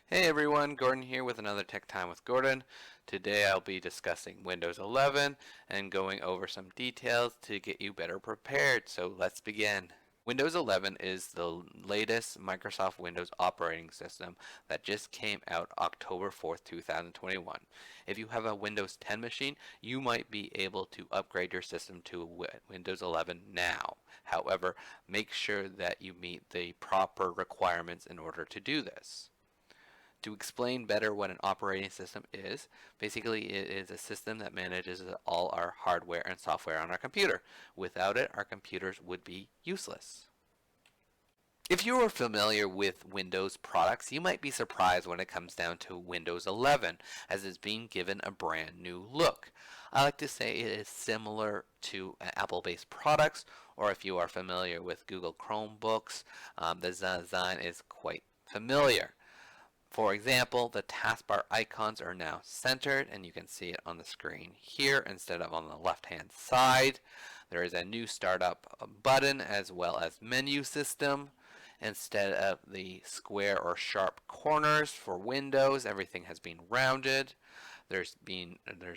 Hey everyone, Gordon here with another Tech Time with Gordon. Today I'll be discussing Windows 11 and going over some details to get you better prepared. So let's begin. Windows 11 is the latest Microsoft Windows operating system that just came out October 4th, 2021. If you have a Windows 10 machine, you might be able to upgrade your system to Windows 11 now. However, make sure that you meet the proper requirements in order to do this. To explain better what an operating system is, basically it is a system that manages all our hardware and software on our computer. Without it, our computers would be useless. If you are familiar with Windows products, you might be surprised when it comes down to Windows 11, as it's being given a brand new look. I like to say it is similar to Apple-based products, or if you are familiar with Google Chromebooks, the design is quite familiar. For example, the taskbar icons are now centered, and you can see it on the screen here instead of on the left-hand side. There is a new startup button as well as menu system. Instead of the square or sharp corners for Windows, everything has been rounded. There's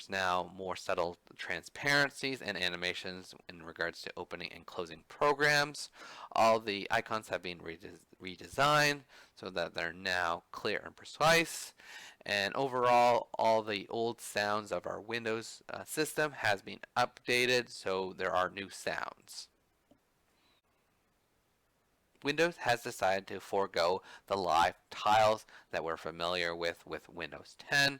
now more subtle transparencies and animations in regards to opening and closing programs. All the icons have been redesigned so that they're now clear and precise. And overall, all the old sounds of our Windows system has been updated, so there are new sounds. Windows has decided to forego the live tiles that we're familiar with Windows 10.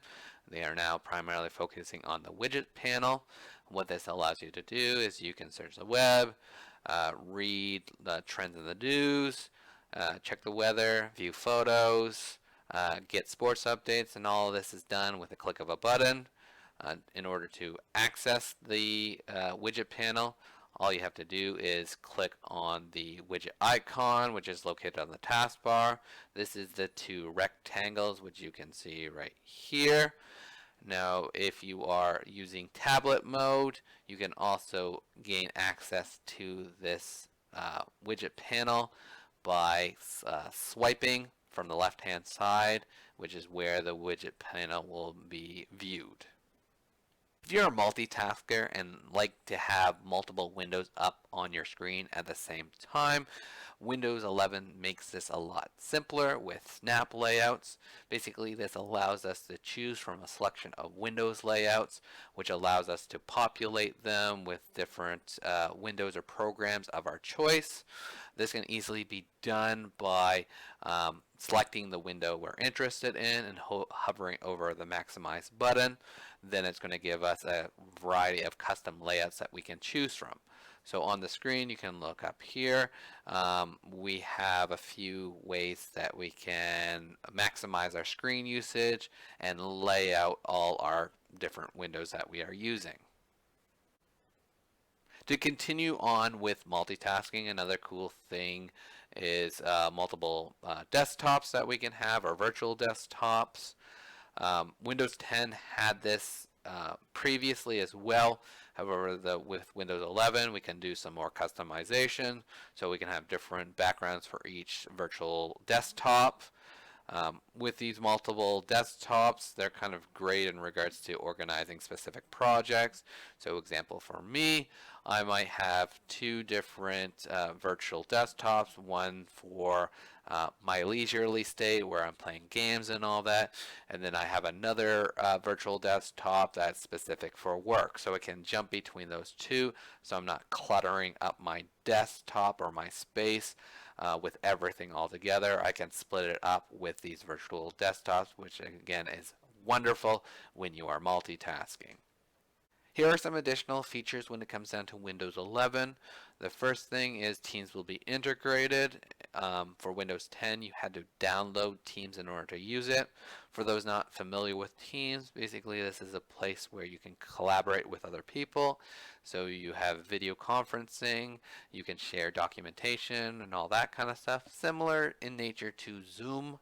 They are now primarily focusing on the widget panel. What this allows you to do is you can search the web, read the trends and the news, check the weather, view photos, get sports updates, and all of this is done with a click of a button. In order to access the widget panel, all you have to do is click on the widget icon, which is located on the taskbar. This is the two rectangles, which you can see right here. Now, if you are using tablet mode, you can also gain access to this widget panel by swiping from the left-hand side, which is where the widget panel will be viewed. If you're a multitasker and like to have multiple windows up on your screen at the same time, Windows 11 makes this a lot simpler with snap layouts. Basically, this allows us to choose from a selection of Windows layouts, which allows us to populate them with different windows or programs of our choice. This can easily be done by selecting the window we're interested in and hovering over the maximize button. Then it's going to give us a variety of custom layouts that we can choose from. So on the screen, you can look up here. We have a few ways that we can maximize our screen usage and lay out all our different windows that we are using. To continue on with multitasking, another cool thing is multiple desktops that we can have, or virtual desktops. Windows 10 had this previously as well. However, with Windows 11, we can do some more customization, so we can have different backgrounds for each virtual desktop. With these multiple desktops, they're kind of great in regards to organizing specific projects. So example for me, I might have two different virtual desktops, one for my leisurely state where I'm playing games and all that, and then I have another virtual desktop that's specific for work. So it can jump between those two, so I'm not cluttering up my desktop or my space with everything all together. I can split it up with these virtual desktops, which again is wonderful when you are multitasking. Here are some additional features when it comes down to Windows 11. The first thing is Teams will be integrated. For Windows 10, you had to download Teams in order to use it. For those not familiar with Teams, basically this is a place where you can collaborate with other people. So you have video conferencing, you can share documentation and all that kind of stuff, similar in nature to Zoom.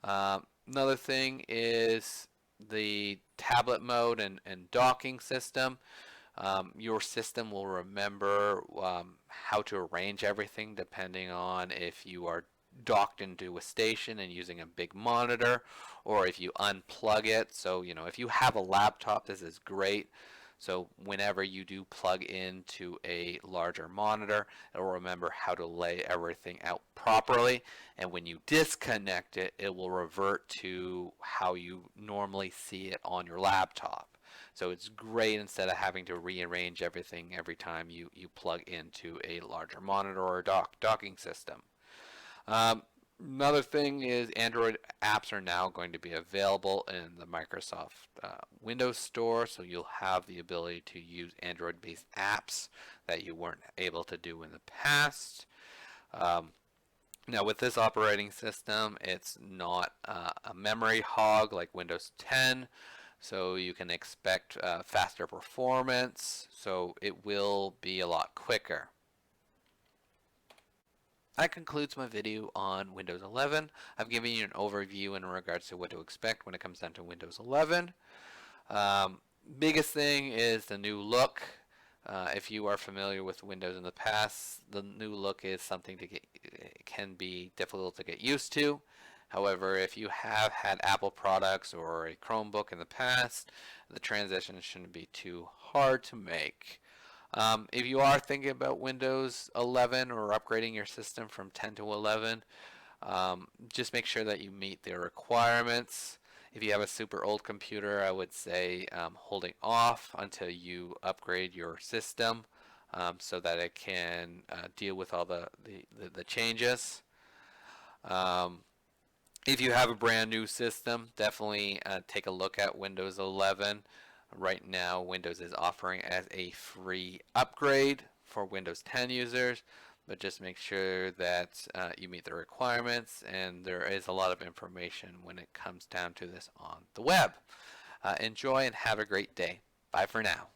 Another thing is the tablet mode and docking system. Your system will remember how to arrange everything depending on if you are docked into a station and using a big monitor, or if you unplug it. So, if you have a laptop, this is great. So whenever you do plug into a larger monitor, it'll remember how to lay everything out properly. And when you disconnect it, it will revert to how you normally see it on your laptop. So it's great instead of having to rearrange everything every time you plug into a larger monitor or docking system. Um, Another thing is Android apps are now going to be available in the Microsoft Windows Store, so you'll have the ability to use Android-based apps that you weren't able to do in the past. Um, Now with this operating system, it's not a memory hog like Windows 10, so you can expect faster performance, so it will be a lot quicker. That concludes my video on Windows 11. I've given you an overview in regards to what to expect when it comes down to Windows 11. Biggest thing is the new look. If you are familiar with Windows in the past, the new look is something to can be difficult to get used to. However, if you have had Apple products or a Chromebook in the past, the transition shouldn't be too hard to make. If you are thinking about Windows 11 or upgrading your system from 10 to 11, just make sure that you meet their requirements. If you have a super old computer, I would say holding off until you upgrade your system so that it can deal with all the changes. If you have a brand new system, definitely take a look at Windows 11. Right now, Windows is offering as a free upgrade for Windows 10 users, but just make sure that you meet the requirements, and there is a lot of information when it comes down to this on the web. Enjoy and have a great day. Bye for now.